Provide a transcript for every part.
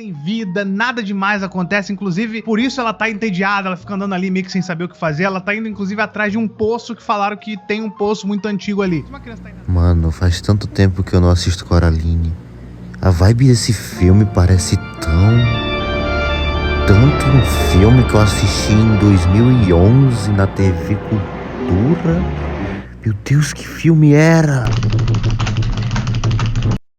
sem vida, nada demais acontece, inclusive por isso ela tá entediada, ela fica andando ali meio que sem saber o que fazer, ela tá indo inclusive atrás de um poço que falaram que tem um poço muito antigo ali. Mano, faz tanto tempo que eu não assisto Coraline. A vibe desse filme parece tanto um filme que eu assisti em 2011 na TV Cultura. Meu Deus, que filme era?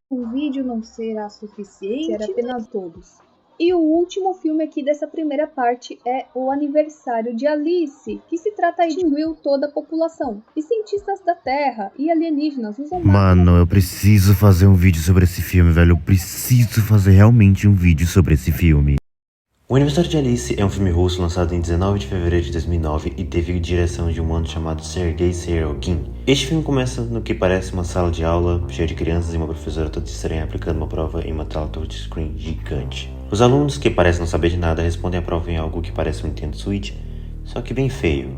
O vídeo não será suficiente, será apenas todos. E o último filme aqui dessa primeira parte é O Aniversário de Alice, que se trata de extinguir toda a população. E cientistas da Terra e alienígenas usam Mano, eu preciso fazer um vídeo sobre esse filme, velho. Eu preciso fazer realmente um vídeo sobre esse filme. O Aniversário de Alice é um filme russo lançado em 19 de fevereiro de 2009 e teve direção de um mano chamado Sergei Serogin. Este filme começa no que parece uma sala de aula cheia de crianças e uma professora toda estranha aplicando uma prova em uma tela touchscreen gigante. Os alunos, que parecem não saber de nada, respondem a prova em algo que parece um Nintendo Switch, só que bem feio.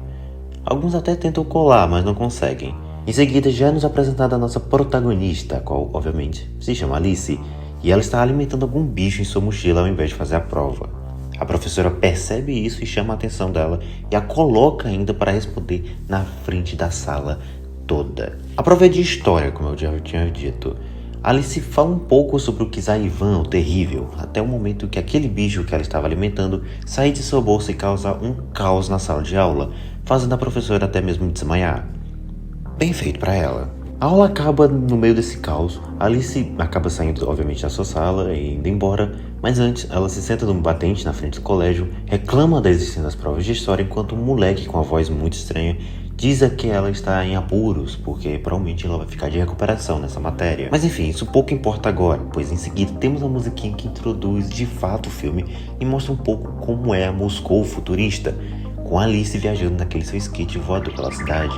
Alguns até tentam colar, mas não conseguem. Em seguida, já é nos apresentada a nossa protagonista, a qual, obviamente, se chama Alice, e ela está alimentando algum bicho em sua mochila ao invés de fazer a prova. A professora percebe isso e chama a atenção dela e a coloca ainda para responder na frente da sala toda. A prova é de história, como eu já tinha dito. Alice fala um pouco sobre o Czar Ivan, o terrível, até o momento que aquele bicho que ela estava alimentando sai de sua bolsa e causa um caos na sala de aula, fazendo a professora até mesmo desmaiar. Bem feito para ela. A aula acaba no meio desse caos. Alice acaba saindo, obviamente, da sua sala e indo embora, mas antes ela se senta num batente na frente do colégio, reclama da existência das provas de história, enquanto um moleque com a voz muito estranha diz que ela está em apuros, porque provavelmente ela vai ficar de recuperação nessa matéria. Mas enfim, isso pouco importa agora, pois em seguida temos a musiquinha que introduz de fato o filme e mostra um pouco como é a Moscou futurista, com Alice viajando naquele seu skate voador pela cidade.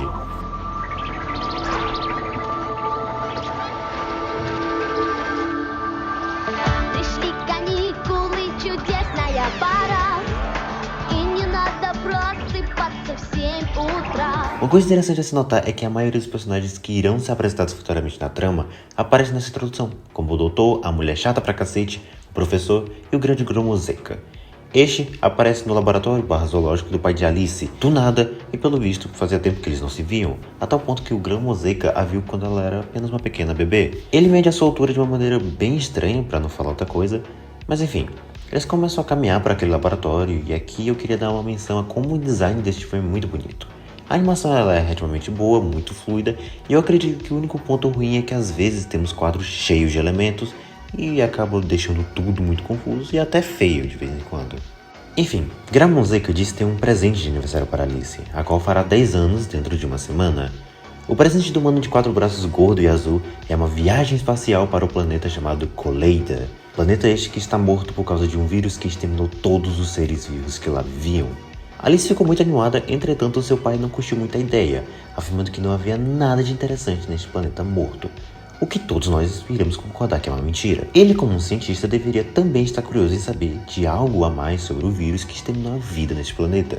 Uma coisa interessante a se notar é que a maioria dos personagens que irão ser apresentados futuramente na trama aparecem nessa introdução, como o doutor, a mulher chata pra cacete, o professor e o grande Gromozeka. Este aparece no laboratório zoológico do pai de Alice, do nada, e pelo visto fazia tempo que eles não se viam, a tal ponto que o Gromozeka a viu quando ela era apenas uma pequena bebê. Ele mede a sua altura de uma maneira bem estranha, pra não falar outra coisa, mas enfim. Eles começam a caminhar para aquele laboratório e aqui eu queria dar uma menção a como o design deste filme é muito bonito. A animação ela é relativamente boa, muito fluida, e eu acredito que o único ponto ruim é que às vezes temos quadros cheios de elementos e acaba deixando tudo muito confuso e até feio de vez em quando. Enfim, Gromozeka disse ter um presente de aniversário para Alice, a qual fará 10 anos dentro de uma semana. O presente do mano de 4 braços gordo e azul é uma viagem espacial para o planeta chamado Koleida. Planeta este que está morto por causa de um vírus que exterminou todos os seres vivos que lá viviam. Alice ficou muito animada, entretanto seu pai não curtiu muito a ideia, afirmando que não havia nada de interessante neste planeta morto. O que todos nós iremos concordar que é uma mentira. Ele, como um cientista, deveria também estar curioso em saber de algo a mais sobre o vírus que exterminou a vida neste planeta.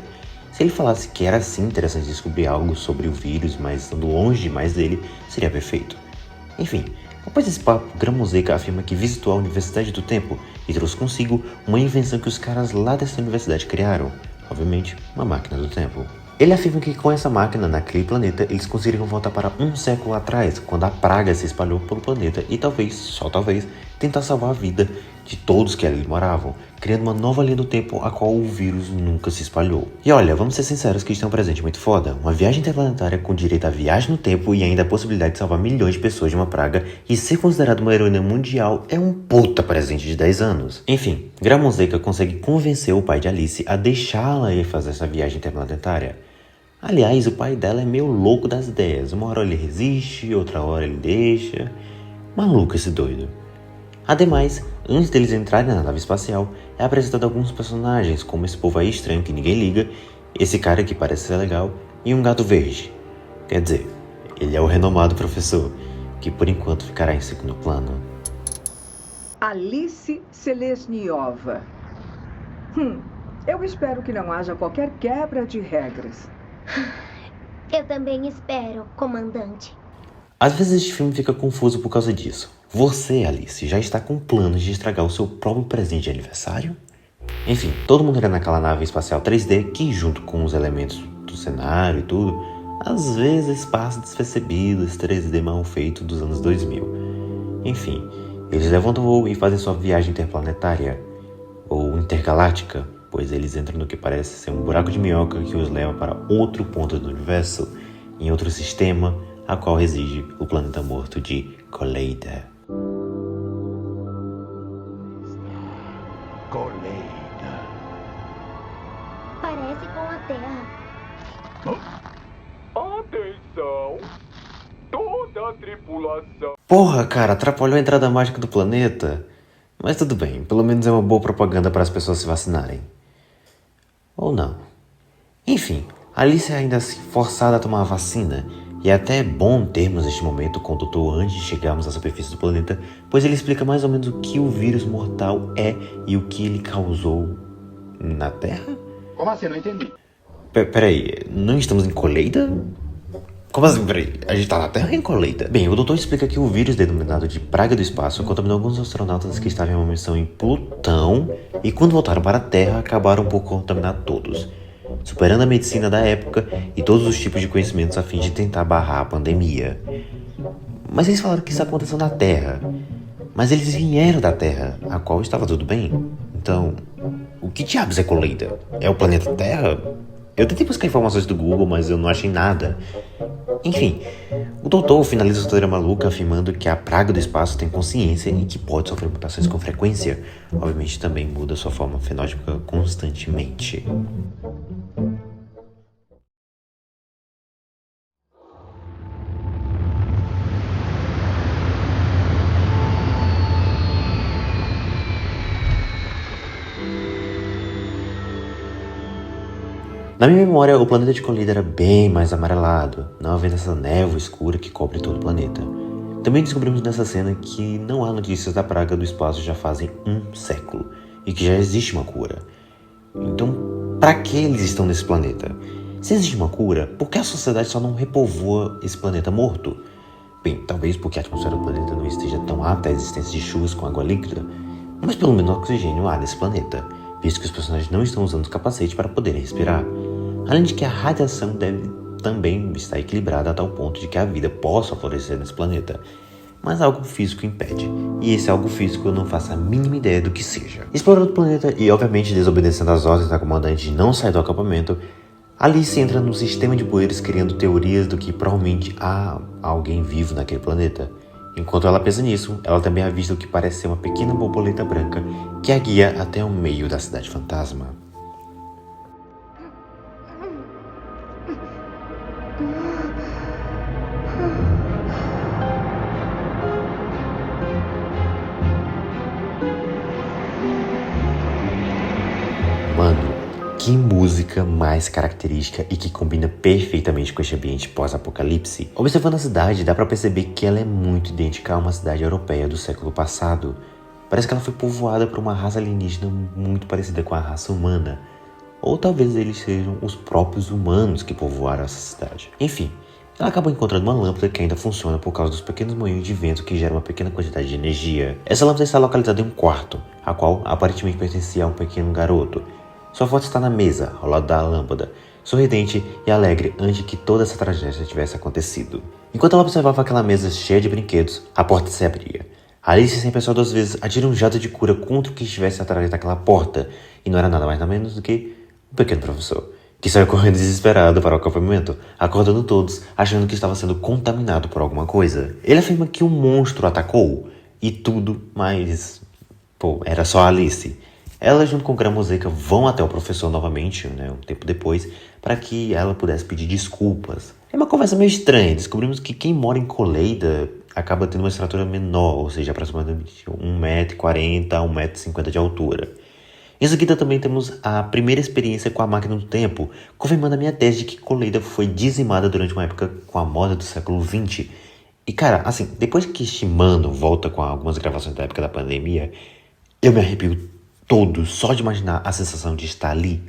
Se ele falasse que era sim interessante descobrir algo sobre o vírus, mas estando longe demais dele, seria perfeito. Enfim, após esse papo, Gromozeka afirma que visitou a Universidade do Tempo e trouxe consigo uma invenção que os caras lá dessa universidade criaram. Obviamente, uma máquina do tempo. Ele afirma que com essa máquina naquele planeta, eles conseguiriam voltar para um século atrás, quando a praga se espalhou pelo planeta e talvez, só talvez, tentar salvar a vida de todos que ali moravam, criando uma nova linha do tempo a qual o vírus nunca se espalhou. E olha, vamos ser sinceros que isto é um presente muito foda. Uma viagem interplanetária com direito à viagem no tempo e ainda a possibilidade de salvar milhões de pessoas de uma praga e ser considerado uma heroína mundial é um puta presente de 10 anos. Enfim, Gromozeka consegue convencer o pai de Alice a deixá-la ir fazer essa viagem interplanetária. Aliás, o pai dela é meio louco das ideias. Uma hora ele resiste, outra hora ele deixa. Maluco esse doido. Ademais, antes deles entrarem na nave espacial, é apresentado alguns personagens, como esse povo aí estranho que ninguém liga, esse cara que parece ser legal, e um gato verde. Quer dizer, ele é o renomado professor, que por enquanto ficará em segundo plano. Alice Selesniova. Eu espero que não haja qualquer quebra de regras. Eu também espero, comandante. Às vezes este filme fica confuso por causa disso. Você, Alice, já está com planos de estragar o seu próprio presente de aniversário? Enfim, todo mundo era naquela nave espacial 3D que, junto com os elementos do cenário e tudo, às vezes passa despercebido esse 3D mal feito dos anos 2000. Enfim, eles levantam o voo e fazem sua viagem interplanetária, ou intergaláctica, pois eles entram no que parece ser um buraco de minhoca que os leva para outro ponto do universo, em outro sistema, a qual reside o planeta morto de Koleida. Koleida. Parece com a Terra. Atenção! Toda a tripulação. Porra, cara, atrapalhou a entrada mágica do planeta. Mas tudo bem, pelo menos é uma boa propaganda para as pessoas se vacinarem. Ou não. Enfim, Alice é ainda assim forçada a tomar a vacina. E é até bom termos este momento com o doutor antes de chegarmos à superfície do planeta, pois ele explica mais ou menos o que o vírus mortal é e o que ele causou na Terra? Como assim? Não entendi. Peraí, não estamos em Koleida? Como assim, peraí? A gente tá na Terra ou em Koleida? Bem, o doutor explica que o vírus denominado de Praga do Espaço contaminou alguns astronautas que estavam em uma missão em Plutão e quando voltaram para a Terra acabaram por contaminar todos, superando a medicina da época e todos os tipos de conhecimentos a fim de tentar barrar a pandemia. Mas eles falaram que isso aconteceu na Terra. Mas eles vieram da Terra, a qual estava tudo bem. Então, o que diabos é Koleida? É o planeta Terra? Eu tentei buscar informações do Google, mas eu não achei nada. Enfim, o doutor finaliza a história maluca afirmando que a praga do espaço tem consciência e que pode sofrer mutações com frequência. Obviamente também muda sua forma fenótipa constantemente. Na minha memória, o planeta de Koleida era bem mais amarelado, não havendo essa névoa escura que cobre todo o planeta. Também descobrimos nessa cena que não há notícias da praga do espaço já fazem 1 século, e que já existe uma cura. Então, para que eles estão nesse planeta? Se existe uma cura, por que a sociedade só não repovoa esse planeta morto? Bem, talvez porque a atmosfera do planeta não esteja tão apta à existência de chuvas com água líquida, mas pelo menos oxigênio há nesse planeta, visto que os personagens não estão usando os capacetes para poderem respirar. Além de que a radiação deve também estar equilibrada a tal ponto de que a vida possa florescer nesse planeta. Mas algo físico impede, e esse algo físico eu não faço a mínima ideia do que seja. Explorando o planeta e obviamente desobedecendo as ordens da comandante de não sair do acampamento, Alice entra no sistema de poeiras criando teorias do que provavelmente há alguém vivo naquele planeta. Enquanto ela pensa nisso, ela também avista o que parece ser uma pequena borboleta branca que a guia até o meio da cidade fantasma. Mano, que música mais característica e que combina perfeitamente com este ambiente pós-apocalipse. Observando a cidade, dá pra perceber que ela é muito idêntica a uma cidade europeia do século passado. Parece que ela foi povoada por uma raça alienígena muito parecida com a raça humana. Ou talvez eles sejam os próprios humanos que povoaram essa cidade. Enfim, ela acabou encontrando uma lâmpada que ainda funciona por causa dos pequenos moinhos de vento que geram uma pequena quantidade de energia. Essa lâmpada está localizada em um quarto, a qual aparentemente pertencia a um pequeno garoto. Sua foto está na mesa, ao lado da lâmpada, sorridente e alegre antes que toda essa tragédia tivesse acontecido. Enquanto ela observava aquela mesa cheia de brinquedos, a porta se abria. Alice, sem pensar 2 vezes, atira um jato de cura contra o que estivesse atrás daquela porta, e não era nada mais nada menos do que um pequeno professor, que saiu correndo desesperado para o acampamento, acordando todos, achando que estava sendo contaminado por alguma coisa. Ele afirma que um monstro atacou, e tudo, mas... era só Alice. Ela, junto com Gramoseca, vão até o professor novamente, um tempo depois, para que ela pudesse pedir desculpas. É uma conversa meio estranha. Descobrimos que quem mora em Koleida acaba tendo uma estatura menor, ou seja, aproximadamente 1,40 m a 1,50 m de altura. Em seguida também temos a primeira experiência com a máquina do tempo, confirmando a minha tese de que Koleida foi dizimada durante uma época com a moda do século XX. E cara, assim, depois que este mano volta com algumas gravações da época da pandemia, eu me arrepio todo só de imaginar a sensação de estar ali,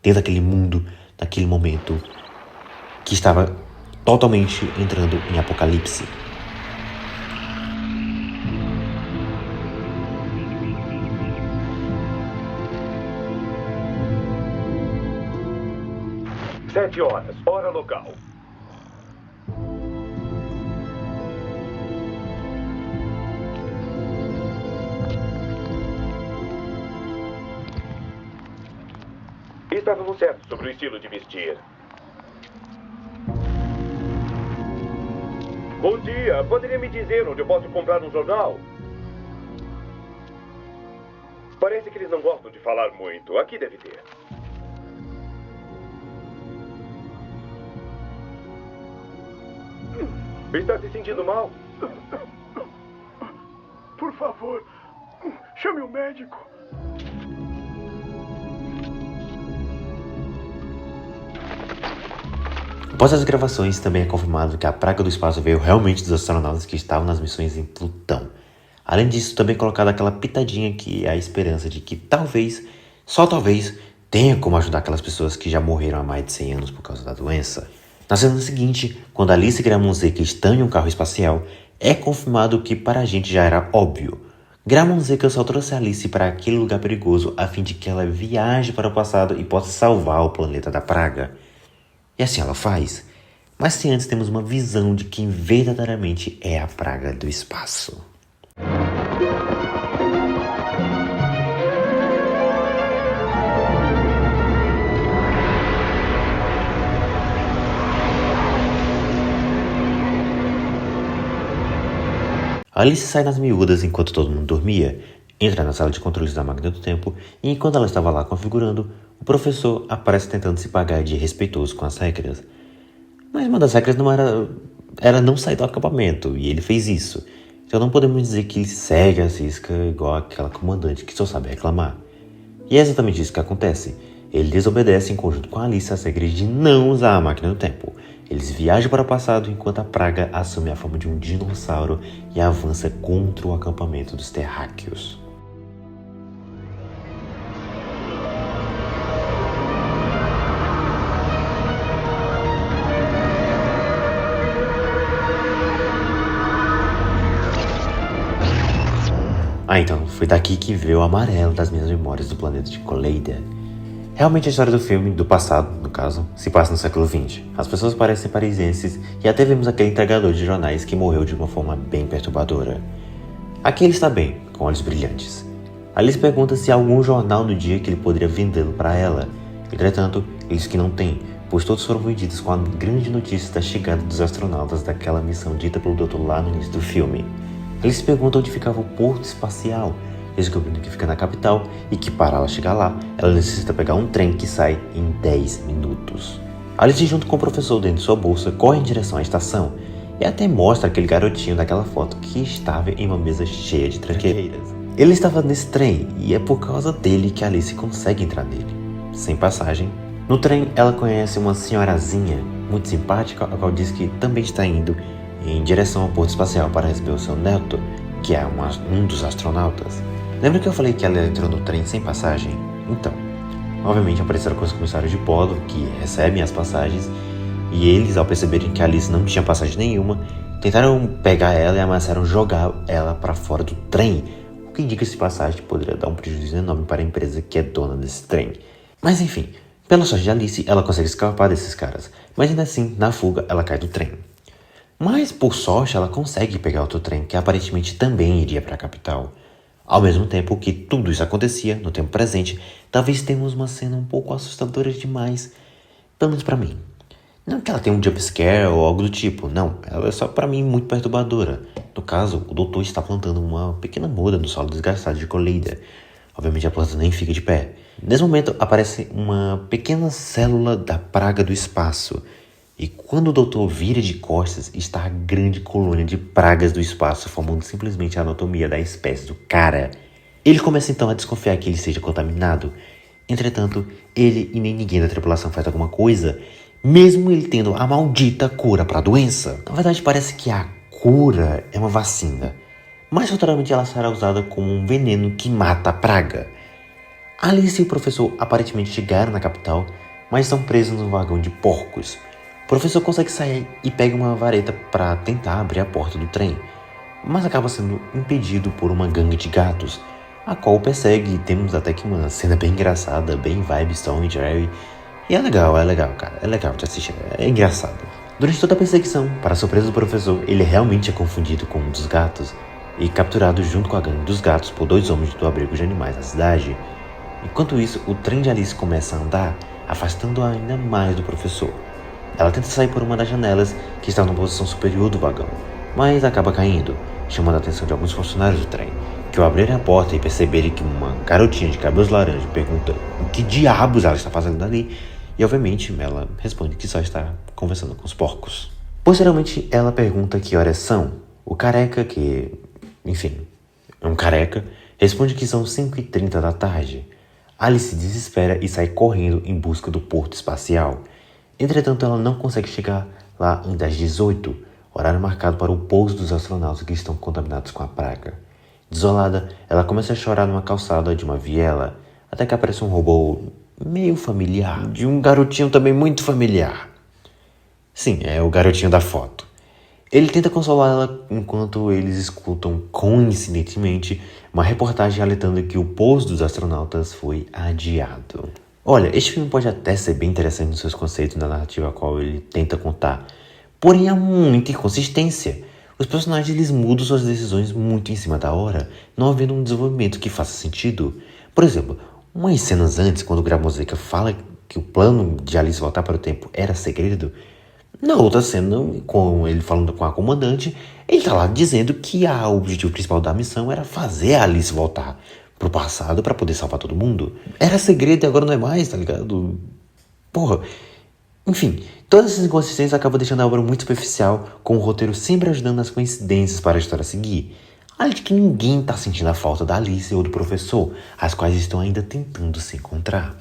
dentro daquele mundo, naquele momento que estava totalmente entrando em apocalipse. 7 horas, hora local. Estávamos certos sobre o estilo de vestir. Bom dia, poderia me dizer onde eu posso comprar um jornal? Parece que eles não gostam de falar muito. Aqui deve ter. Está se sentindo mal? Por favor, chame o médico. Após as gravações, também é confirmado que a praga do espaço veio realmente dos astronautas que estavam nas missões em Plutão. Além disso, também é colocada aquela pitadinha que é a esperança de que talvez, só talvez, tenha como ajudar aquelas pessoas que já morreram há mais de 100 anos por causa da doença. Na semana seguinte, quando Alice e Graham Zeca estão em um carro espacial, é confirmado que para a gente já era óbvio. Graham Zeca só trouxe Alice para aquele lugar perigoso a fim de que ela viaje para o passado e possa salvar o planeta da praga. E assim ela faz. Mas se antes temos uma visão de quem verdadeiramente é a praga do espaço. Alice sai nas miúdas enquanto todo mundo dormia, entra na sala de controles da máquina do tempo e enquanto ela estava lá configurando, o professor aparece tentando se pagar de respeitoso com as regras. Mas uma das regras não era não sair do acampamento, e ele fez isso. Então não podemos dizer que ele segue a cisca igual aquela comandante que só sabe reclamar. E é exatamente isso que acontece. Ele desobedece em conjunto com a Alice as regras de não usar a máquina do tempo. Eles viajam para o passado enquanto a praga assume a forma de um dinossauro e avança contra o acampamento dos terráqueos. Então, foi daqui que veio o amarelo das minhas memórias do planeta de Colleida. Realmente a história do filme, do passado, no caso, se passa no século XX. As pessoas parecem parisienses e até vemos aquele entregador de jornais que morreu de uma forma bem perturbadora. Aqui ele está bem, com olhos brilhantes. Alice pergunta se há algum jornal no dia que ele poderia vendê-lo para ela. Entretanto, ele diz que não tem, pois todos foram vendidos com a grande notícia da chegada dos astronautas daquela missão dita pelo doutor lá no início do filme. Alice pergunta onde ficava o porto espacial, descobrindo que fica na capital e que para ela chegar lá, ela necessita pegar um trem que sai em 10 minutos. Alice, junto com o professor dentro de sua bolsa, corre em direção à estação e até mostra aquele garotinho daquela foto que estava em uma mesa cheia de tranqueiras. Ele estava nesse trem e é por causa dele que Alice consegue entrar nele. Sem passagem, no trem ela conhece uma senhorazinha muito simpática, a qual diz que também está indo em direção ao porto espacial para receber o seu neto, que é um dos astronautas. Lembra que eu falei que ela entrou no trem sem passagem? Então, obviamente apareceram com os comissários de bordo que recebem as passagens e eles, ao perceberem que a Alice não tinha passagem nenhuma, tentaram pegar ela e ameaçaram jogar ela para fora do trem, o que indica que passagem poderia dar um prejuízo enorme para a empresa que é dona desse trem. Mas enfim, pela sorte de Alice, ela consegue escapar desses caras, mas ainda assim, na fuga, ela cai do trem. Mas, por sorte, ela consegue pegar outro trem que aparentemente também iria para a capital. Ao mesmo tempo que tudo isso acontecia, no tempo presente, talvez tenhamos uma cena um pouco assustadora demais, pelo menos para mim. Não que ela tenha um jumpscare ou algo do tipo, não, ela é só para mim muito perturbadora. No caso, o doutor está plantando uma pequena muda no solo desgastado de Colleida. Obviamente a planta nem fica de pé. Nesse momento aparece uma pequena célula da praga do espaço. E quando o doutor vira de costas, está a grande colônia de pragas do espaço, formando simplesmente a anatomia da espécie do cara. Ele começa então a desconfiar que ele seja contaminado. Entretanto, ele e nem ninguém da tripulação faz alguma coisa, mesmo ele tendo a maldita cura para a doença. Na verdade, parece que a cura é uma vacina, mas futuramente ela será usada como um veneno que mata a praga. Alice e o professor aparentemente chegaram na capital, mas estão presos num vagão de porcos. O professor consegue sair e pega uma vareta para tentar abrir a porta do trem, mas acaba sendo impedido por uma gangue de gatos, a qual o persegue e temos até que uma cena bem engraçada, bem vibe Tom e Jerry, E é legal, cara. É legal de assistir, é engraçado. Durante toda a perseguição, para a surpresa do professor, ele realmente é confundido com um dos gatos e capturado junto com a gangue dos gatos por 2 homens do abrigo de animais da cidade. Enquanto isso, o trem de Alice começa a andar, afastando-a ainda mais do professor. Ela tenta sair por uma das janelas que está na posição superior do vagão, mas acaba caindo, chamando a atenção de alguns funcionários do trem, que ao abrirem a porta e perceberem que uma garotinha de cabelos laranjas pergunta o que diabos ela está fazendo ali, e obviamente ela responde que só está conversando com os porcos. Posteriormente, ela pergunta que horas são. O careca, que, enfim, é um careca, responde que são 5h30 da tarde. Alice se desespera e sai correndo em busca do porto espacial. Entretanto, ela não consegue chegar lá ainda às 18, horário marcado para o pouso dos astronautas que estão contaminados com a praga. Desolada, ela começa a chorar numa calçada de uma viela, até que aparece um robô meio familiar, de um garotinho também muito familiar. Sim, é o garotinho da foto. Ele tenta consolá-la enquanto eles escutam, coincidentemente, uma reportagem alertando que o pouso dos astronautas foi adiado. Olha, este filme pode até ser bem interessante nos seus conceitos na narrativa a qual ele tenta contar, porém há muita inconsistência. Os personagens eles mudam suas decisões muito em cima da hora, não havendo um desenvolvimento que faça sentido. Por exemplo, umas cenas antes, quando o Gramoseca fala que o plano de Alice voltar para o tempo era segredo, na outra cena, com ele falando com a comandante, ele tá lá dizendo que o objetivo principal da missão era fazer a Alice voltar pro passado para poder salvar todo mundo. Era segredo e agora não é mais, tá ligado? Porra. Enfim, todas essas inconsistências acabam deixando a obra muito superficial, com o roteiro sempre ajudando nas coincidências para a história seguir. Além de que ninguém tá sentindo a falta da Alice ou do professor, as quais estão ainda tentando se encontrar.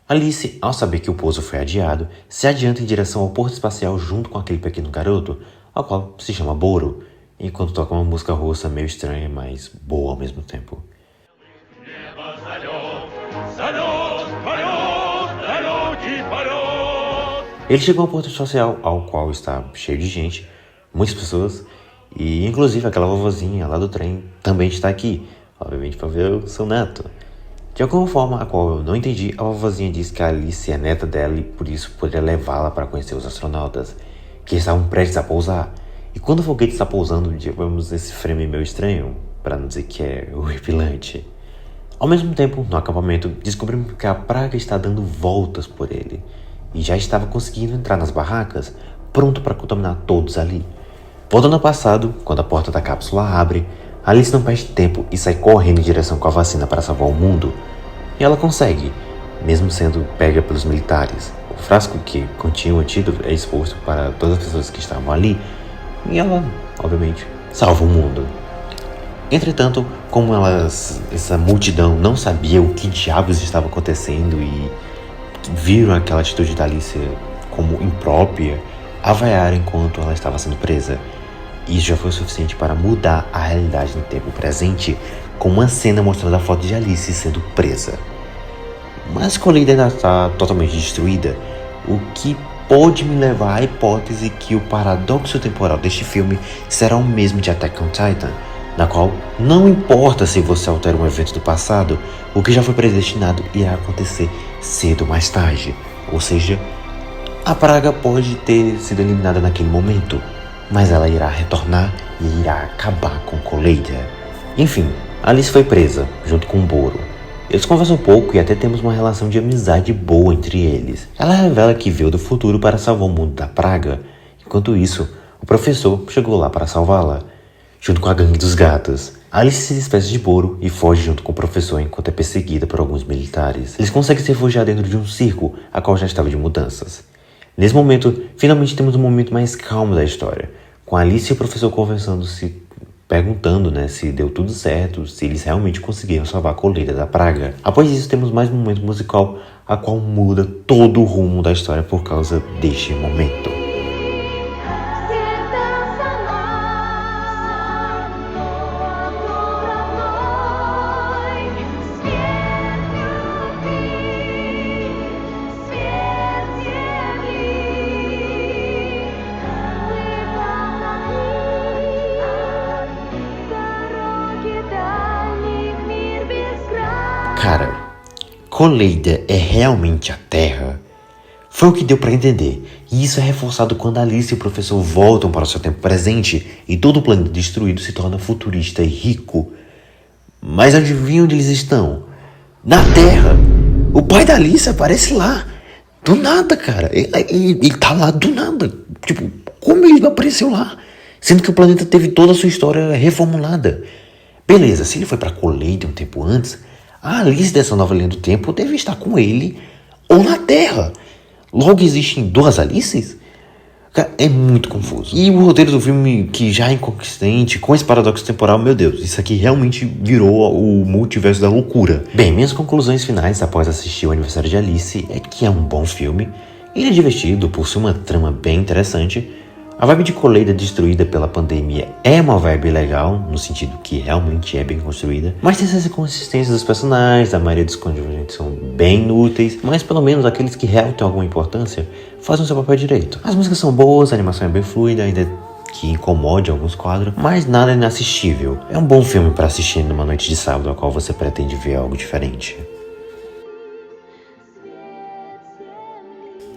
Alice, ao saber que o pouso foi adiado, se adianta em direção ao porto espacial junto com aquele pequeno garoto, ao qual se chama Boro, enquanto toca uma música russa meio estranha, mas boa ao mesmo tempo. Ele chegou ao porto espacial, ao qual está cheio de gente, muitas pessoas, e inclusive aquela vovozinha lá do trem também está aqui, obviamente para ver o seu neto. De alguma forma, a qual eu não entendi, a vovozinha diz que a Alice é neta dela e por isso poderia levá-la para conhecer os astronautas, que estavam prestes a pousar. E quando o foguete está pousando, vemos esse frame meio estranho, para não dizer que é horripilante. Ao mesmo tempo, no acampamento, descobrimos que a praga está dando voltas por ele, e já estava conseguindo entrar nas barracas, pronto para contaminar todos ali. Voltando ao passado, quando a porta da cápsula abre, Alice não perde tempo e sai correndo em direção com a vacina para salvar o mundo. E ela consegue, mesmo sendo pega pelos militares. O frasco que continha o antídoto é exposto para todas as pessoas que estavam ali, e ela, obviamente, salva o mundo. Entretanto, como essa multidão não sabia o que diabos estava acontecendo e viram aquela atitude da Alice como imprópria, a vaiaram enquanto ela estava sendo presa. Isso já foi o suficiente para mudar a realidade no tempo presente, com uma cena mostrando a foto de Alice sendo presa. Mas Collider ainda está totalmente destruída, o que pode me levar à hipótese que o paradoxo temporal deste filme será o mesmo de Attack on Titan, na qual não importa se você altera um evento do passado, o que já foi predestinado irá acontecer cedo ou mais tarde. Ou seja, a praga pode ter sido eliminada naquele momento, mas ela irá retornar e irá acabar com Collider. Enfim, Alice foi presa, junto com o Boro. Eles conversam um pouco e até temos uma relação de amizade boa entre eles. Ela revela que veio do futuro para salvar o mundo da praga. Enquanto isso, o professor chegou lá para salvá-la, junto com a gangue dos gatos. Alice se despeça de Boro e foge junto com o professor enquanto é perseguida por alguns militares. Eles conseguem se refugiar dentro de um circo, a qual já estava de mudanças. Nesse momento, finalmente temos um momento mais calmo da história, com Alice e o professor conversando, se perguntando, se deu tudo certo, se eles realmente conseguiram salvar a Collider da praga. Após isso, temos mais um momento musical, a qual muda todo o rumo da história por causa deste momento. Cara, Collider é realmente a Terra? Foi o que deu pra entender, e isso é reforçado quando Alice e o professor voltam para o seu tempo presente e todo o planeta destruído se torna futurista e rico. Mas adivinha onde eles estão? Na Terra! O pai da Alice aparece lá, do nada, cara. Ele tá lá do nada. Tipo, como ele apareceu lá? Sendo que o planeta teve toda a sua história reformulada. Beleza, se ele foi pra colheita um tempo antes, a Alice dessa nova linha do tempo deve estar com ele ou na Terra. Logo existem duas Alices? Cara, é muito confuso. E o roteiro do filme, que já é inconsistente, com esse paradoxo temporal, meu Deus, isso aqui realmente virou o multiverso da loucura. Bem, minhas conclusões finais após assistir o Aniversário de Alice é que é um bom filme. Ele é divertido, possui uma trama bem interessante. A vibe de colheita destruída pela pandemia é uma vibe legal, no sentido que realmente é bem construída. Mas tem essas inconsistências dos personagens, a maioria dos coadjuvantes são bem inúteis, mas pelo menos aqueles que realmente têm alguma importância fazem o seu papel direito. As músicas são boas, a animação é bem fluida, ainda que incomode alguns quadros, mas nada inassistível. É um bom filme para assistir numa noite de sábado, a qual você pretende ver algo diferente.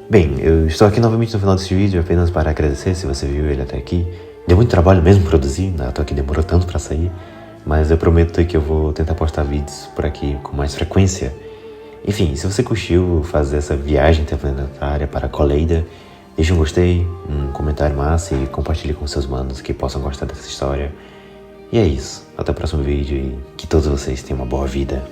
Bem, eu estou aqui novamente no final desse vídeo apenas para agradecer se você viu ele até aqui. Deu muito trabalho mesmo produzir, né? Tô aqui demorou tanto para sair, mas eu prometo que eu vou tentar postar vídeos por aqui com mais frequência. Enfim, se você curtiu fazer essa viagem interplanetária para a Colheita, deixe um gostei, um comentário massa e compartilhe com seus manos que possam gostar dessa história. E é isso, até o próximo vídeo e que todos vocês tenham uma boa vida.